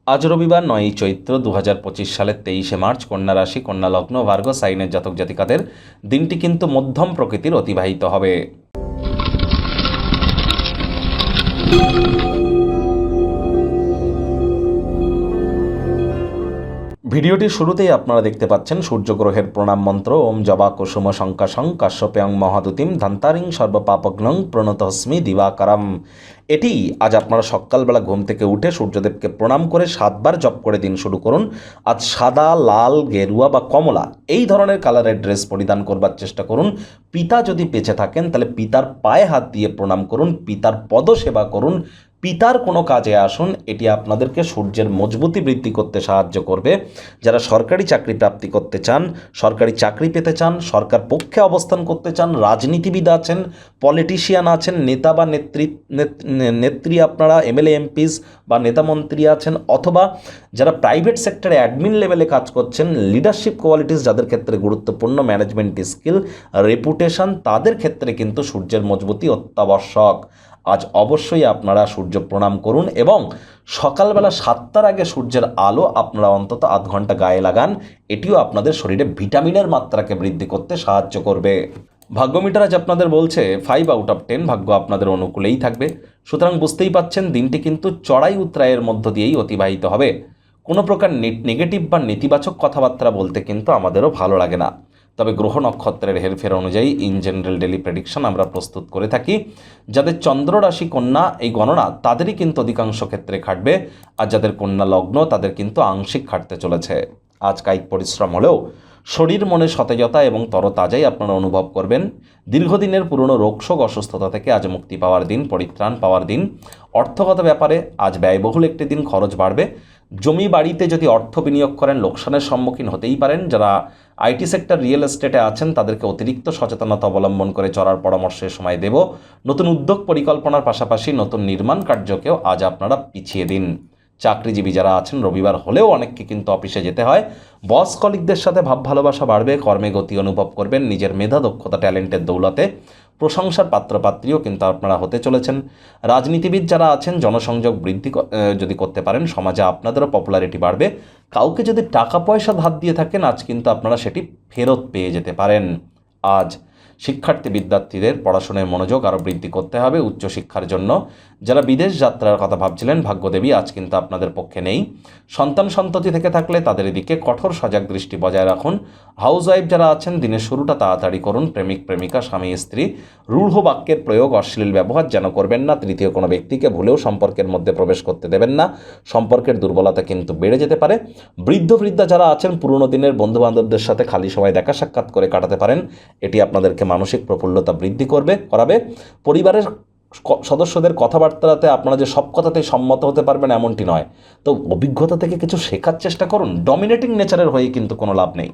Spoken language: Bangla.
আজ রবিবার ৯ই চৈত্র ২০২৫ সালের ২৩শে মার্চ কন্যা রাশি, কন্যা লগ্ন, ভার্গ সাইনের জাতক জাতিকাদের দিনটি কিন্তু মধ্যম প্রকৃতির অতিবাহিত হবে। ভিডিওটির শুরুতেই আপনারা দেখতে পাচ্ছেন সূর্যগ্রহের প্রণাম মন্ত্র ওম জবা কুসুম শঙ্কাশং কাশ্যপ্যাং মহাদুতিম ধান্তারিং সর্বপাপগ্নং প্রণতহস্মি দিবাকারম। এটি আজ আপনারা সকালবেলা ঘুম থেকে উঠে সূর্যদেবকে প্রণাম করে 7 বার জপ করে দিন শুরু করুন। আজ সাদা, লাল, গেরুয়া বা কমলা এই ধরনের কালারের ড্রেস পরিধান করবার চেষ্টা করুন। পিতা যদি বেঁচে থাকেন তাহলে পিতার পায়ে হাত দিয়ে প্রণাম করুন, পিতার পদসেবা করুন, পিতার কোনো কাজে আসুন। এটি আপনাদেরকে সূর্যের মজবুতি বৃদ্ধি করতে সাহায্য করবে। যারা সরকারি চাকরি প্রাপ্তি করতে চান, সরকারি চাকরি পেতে চান, সরকার পক্ষে অবস্থান করতে চান, রাজনীতিবিদ আছেন, পলিটিশিয়ান আছেন, নেতা বা নেত্রী আপনারা এমএলএ এমপিস বা নেতামন্ত্রী আছেন, অথবা যারা প্রাইভেট সেক্টরে অ্যাডমিন লেভেলে কাজ করছেন, লিডারশিপ কোয়ালিটিস যাদের ক্ষেত্রে গুরুত্বপূর্ণ, ম্যানেজমেন্ট স্কিল, রেপুটেশন, তাদের ক্ষেত্রে কিন্তু সূর্যের মজবুতি অত্যাবশ্যক। আজ অবশ্যই আপনারা সূর্য প্রণাম করুন এবং সকালবেলা 7টার আগে সূর্যের আলো আপনারা অন্তত আধ ঘন্টা গায়ে লাগান। এটিও আপনাদের শরীরে ভিটামিনের মাত্রাকে বৃদ্ধি করতে সাহায্য করবে। ভাগ্যমিটার আজ আপনাদের বলছে 5/10 ভাগ্য আপনাদের অনুকূলেই থাকবে। সুতরাং বুঝতেই পাচ্ছেন দিনটি কিন্তু চড়াই উতরাইয়ের মধ্য দিয়েই অতিবাহিত হবে। কোনো প্রকার নেগেটিভ বা নেতিবাচক কথাবার্তা বলতে কিন্তু আমাদেরও ভালো লাগে না। তবে গ্রহ নক্ষত্রের হেরফের অনুযায়ী ইন জেনারেল ডেলি প্রেডিকশন আমরা প্রস্তুত করে থাকি। যাদের চন্দ্র রাশি কন্যা, এই গণনা তাদেরই কিন্তু অধিকাংশ ক্ষেত্রে খাটবে, আর যাদের কন্যা লগ্ন তাদের কিন্তু আংশিক খাটতে চলেছে। আজ কায়িক পরিশ্রম হলেও শরীর মনে সতেজতা এবং তরতাজাই আপনারা অনুভব করবেন। দীর্ঘদিনের পুরনো রোগশোক অসুস্থতা থেকে আজ মুক্তি পাওয়ার দিন, পরিত্রাণ পাওয়ার দিন। অর্থগত ব্যাপারে আজ ব্যয়বহুল একটি দিন, খরচ বাড়বে। জমি বাড়িতে যদি অর্থ বিনিয়োগ করেন লোকসানের সম্মুখীন হতেই পারেন। যারা আইটি সেক্টর, রিয়েল এস্টেটে আছেন তাদেরকে অতিরিক্ত সচেতনতা অবলম্বন করে চলার পরামর্শের সময় দেব। নতুন উদ্যোগ পরিকল্পনার পাশাপাশি নতুন নির্মাণ কার্যকেও আজ আপনারা পিছিয়ে দিন। চাকরিজীবী যারা আছেন রবিবার হলেও অনেককে কিন্তু অফিসে যেতে হয়। বস কলিগদের সাথে ভাব ভালোবাসা বাড়বে, কর্মে গতি অনুভব করবেন। নিজের মেধা, দক্ষতা, ট্যালেন্টের দৌলতে প্রশংসার পাত্রপাত্রীও কিন্তু আপনারা হতে চলেছেন। রাজনীতিবিদ যারা আছেন জনসংযোগ বৃদ্ধি যদি করতে পারেন সমাজে আপনাদেরও পপুলারিটি বাড়বে। কাউকে যদি টাকা পয়সা ধার দিয়ে থাকেন আজ কিন্তু আপনারা সেটি ফেরত পেয়ে যেতে পারেন। আজ শিক্ষার্থী বিদ্যার্থীদের পড়াশোনায় মনোযোগ আরও বৃদ্ধি করতে হবে উচ্চশিক্ষার জন্য। যারা বিদেশ যাত্রার কথা ভাবছিলেন ভাগ্যদেবী আজ কিন্তু আপনাদের পক্ষে নেই। সন্তান সন্ততি থেকে থাকলে তাদের দিকে কঠোর সজাগ দৃষ্টি বজায় রাখুন। হাউসওয়াইফ যারা আছেন দিনের শুরুটা তাড়াতাড়ি করুন। প্রেমিক প্রেমিকা, স্বামী স্ত্রী রূঢ় বাক্যের প্রয়োগ, অশ্লীল ব্যবহার যেন করবেন না। তৃতীয় কোনো ব্যক্তিকে ভুলেও সম্পর্কের মধ্যে প্রবেশ করতে দেবেন না, সম্পর্কের দুর্বলতা কিন্তু বেড়ে যেতে পারে। বৃদ্ধ বৃদ্ধা যারা আছেন পুরনো দিনের বন্ধুবান্ধবদের সাথে খালি সময় দেখা সাক্ষাৎ করে কাটাতে পারেন। এটি আপনাদেরকে মানসিক প্রফুল্লতা বৃদ্ধি করাবে। পরিবারের সদস্যদের কথাবার্তাতে আপনারা যে সব কথাতেই সম্মত হতে পারবেন এমনটি নয়, তো অভিজ্ঞতা থেকে কিছু শেখার চেষ্টা করুন। ডমিনেটিং নেচারের হয়ে কিন্তু কোনো লাভ নেই।